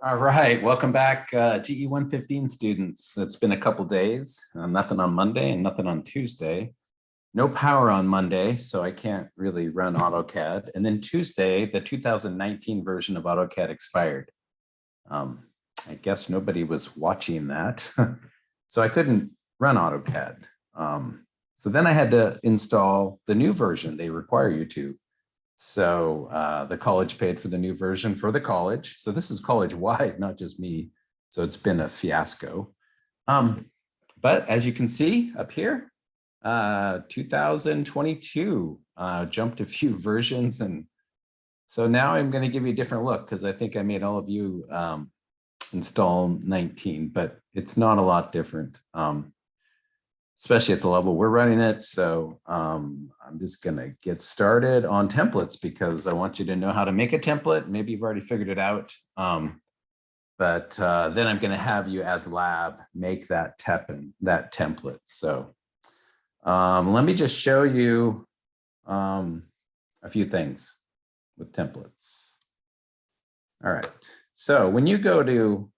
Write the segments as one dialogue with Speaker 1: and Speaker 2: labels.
Speaker 1: All right, welcome back, GE115 students. It's been a couple days, nothing on Monday and nothing on Tuesday. No power on Monday, so I can't really run AutoCAD. And then Tuesday, the 2019 version of AutoCAD expired. I guess nobody was watching that, so I couldn't run AutoCAD. So then I had to install the new version. They require you to. So the college paid for the new version for the college. So this is college-wide, not just me. So it's been a fiasco. But as you can see up here, 2022 jumped a few versions. And so now I'm going to give you a different look because I think I made all of you install 19, but it's not a lot different. Especially at the level we're running it. So I'm just gonna get started on templates because I want you to know how to make a template. Maybe you've already figured it out. But then I'm gonna have you as lab make that template. So let me just show you a few things with templates. All right, so when you go to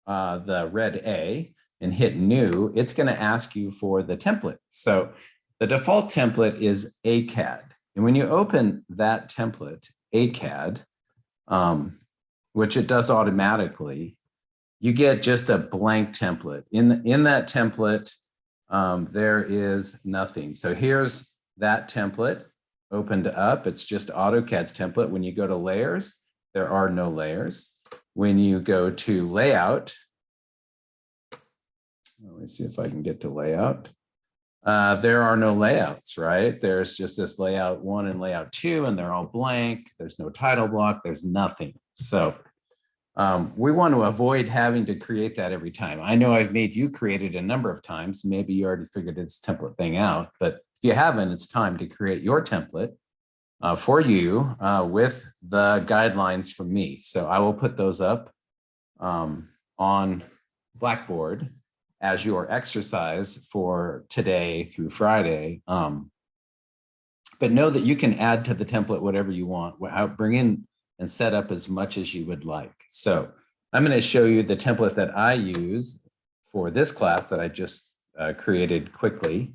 Speaker 1: the red A, and hit new, it's going to ask you for the template. So the default template is ACAD. And when you open that template, ACAD, which it does automatically, you get just a blank template. In that template, there is nothing. So here's that template opened up. It's just AutoCAD's template. When you go to layers, there are no layers. When you go to layout, let me see if I can get to layout. There are no layouts, right? There's just this layout 1 and layout 2, and they're all blank. There's no title block. There's nothing. So we want to avoid having to create that every time. I know I've made you create it a number of times. Maybe you already figured this template thing out, but if you haven't, it's time to create your template for you with the guidelines from me. So I will put those up on Blackboard as your exercise for today through Friday. But know that you can add to the template whatever you want, bring in and set up as much as you would like. So I'm going to show you the template that I use for this class that I just created quickly.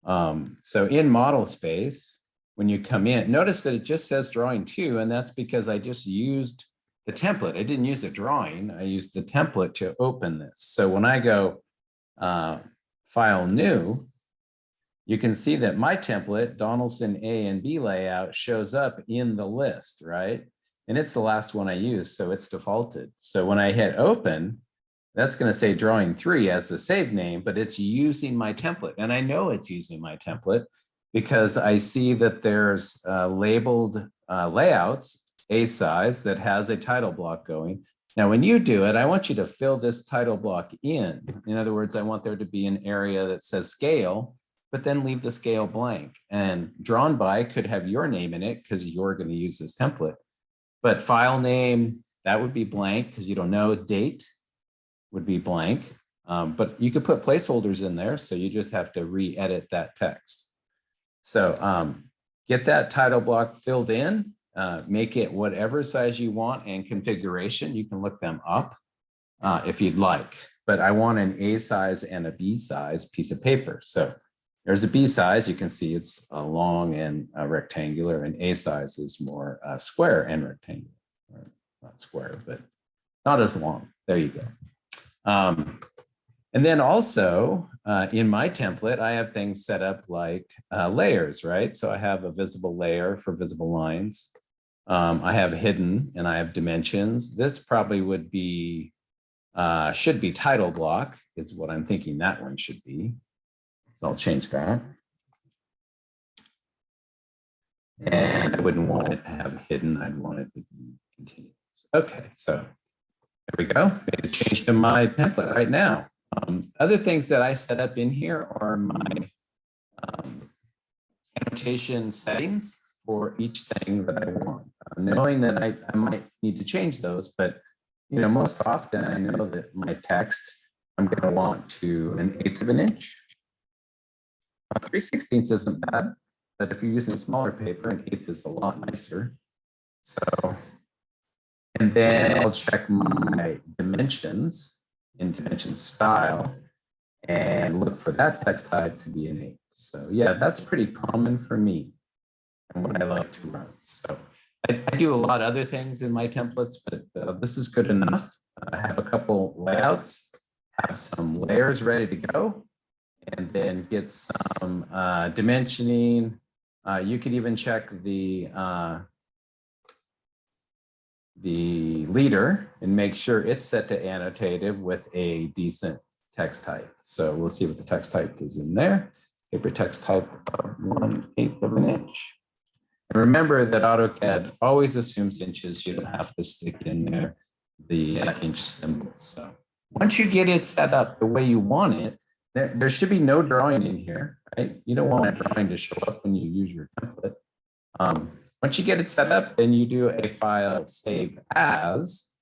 Speaker 1: So in model space, when you come in, notice that it just says drawing 2, and that's because I just used the template. I didn't use a drawing. I used the template to open this. So when I go file new, you can see that my template, Donaldson A and B layout, shows up in the list, right? And it's the last one I used, so it's defaulted. So when I hit open, that's going to say drawing 3 as the save name, but it's using my template. And I know it's using my template because I see that there's labeled layouts, A size, that has a title block going. Now, when you do it, I want you to fill this title block in. In other words, I want there to be an area that says scale, but then leave the scale blank. And drawn by could have your name in it because you're going to use this template. But file name, that would be blank because you don't know. Date would be blank. But you could put placeholders in there, so you just have to re-edit that text. So get that title block filled in. Make it whatever size you want and configuration. You can look them up if you'd like, but I want an A size and a B size piece of paper. So there's a B size. You can see it's long and rectangular, and A size is more square and rectangular. Or not square, but not as long. There you go. And then also in my template, I have things set up like layers, right? So I have a visible layer for visible lines. I have hidden and I have dimensions. This probably would be, should be title block is what I'm thinking that one should be. So I'll change that. And I wouldn't want it to have hidden. I'd want it to be continuous. Okay, so there we go. Made a change to my template right now. Other things that I set up in here are my annotation settings for each thing that I want. Knowing that I might need to change those, but most often I know that my text, I'm going to want to 1/8 of an inch. 3/16 isn't bad, but if you're using smaller paper, 1/8 is a lot nicer. So And then I'll check my dimensions in dimension style and look for that text type to be an 8. So yeah, that's pretty common for me and what I love to run. So I do a lot of other things in my templates, but this is good enough. I have a couple layouts, have some layers ready to go, and then get some dimensioning. You could even check the leader and make sure it's set to annotated with a decent text type. So we'll see what the text type is in there. Paper text type of 1/8 of an inch. And remember that AutoCAD always assumes inches. You don't have to stick in there the inch symbol. So once you get it set up the way you want it, there should be no drawing in here, right? You don't want a drawing to show up when you use your template. Once you get it set up, then you do a file save as,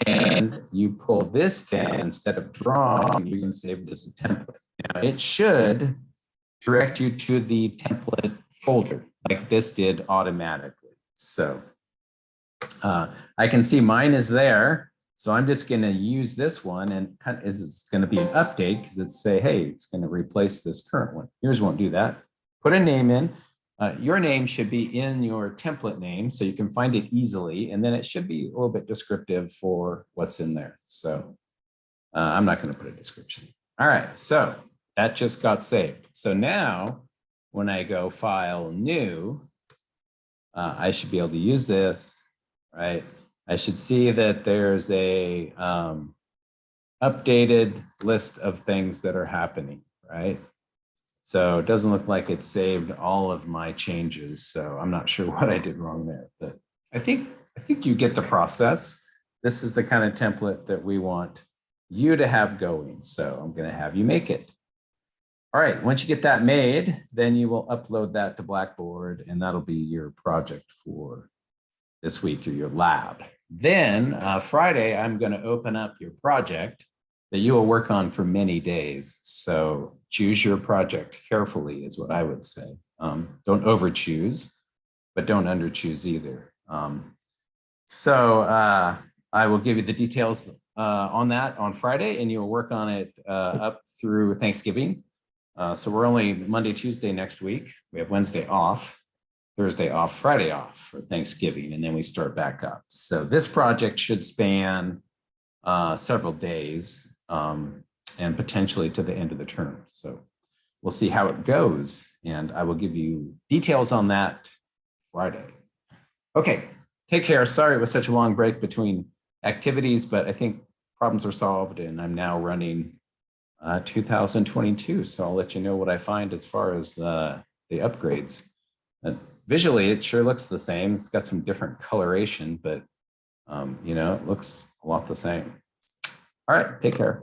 Speaker 1: and you pull this down. Instead of drawing, you can save it as a template. Now, it should direct you to the template folder like this did automatically. So I can see mine is there. So I'm just going to use this one, and it's going to be an update because it's say, hey, it's going to replace this current one. Yours won't do that. Put a name in. Your name should be in your template name so you can find it easily. And then it should be a little bit descriptive for what's in there. So I'm not going to put a description. All right, so that just got saved. So now when I go file new, I should be able to use this, right? I should see that there's a updated list of things that are happening, right? So it doesn't look like it saved all of my changes. So I'm not sure what I did wrong there, but I think you get the process. This is the kind of template that we want you to have going. So I'm going to have you make it. All right, once you get that made, then you will upload that to Blackboard, and that'll be your project for this week or your lab. Then Friday, I'm going to open up your project that you will work on for many days. So choose your project carefully is what I would say. Don't over choose, but don't under choose either. So I will give you the details on that on Friday, and you'll work on it up through Thanksgiving. So we're only Monday, Tuesday next week. We have Wednesday off, Thursday off, Friday off for Thanksgiving, and then we start back up. So this project should span several days and potentially to the end of the term. So we'll see how it goes, and I will give you details on that Friday. Okay, take care. Sorry it was such a long break between activities, but I think problems are solved, and I'm now running 2022. So I'll let you know what I find as far as the upgrades. Visually, it sure looks the same. It's got some different coloration, but you know, it looks a lot the same. All right, take care.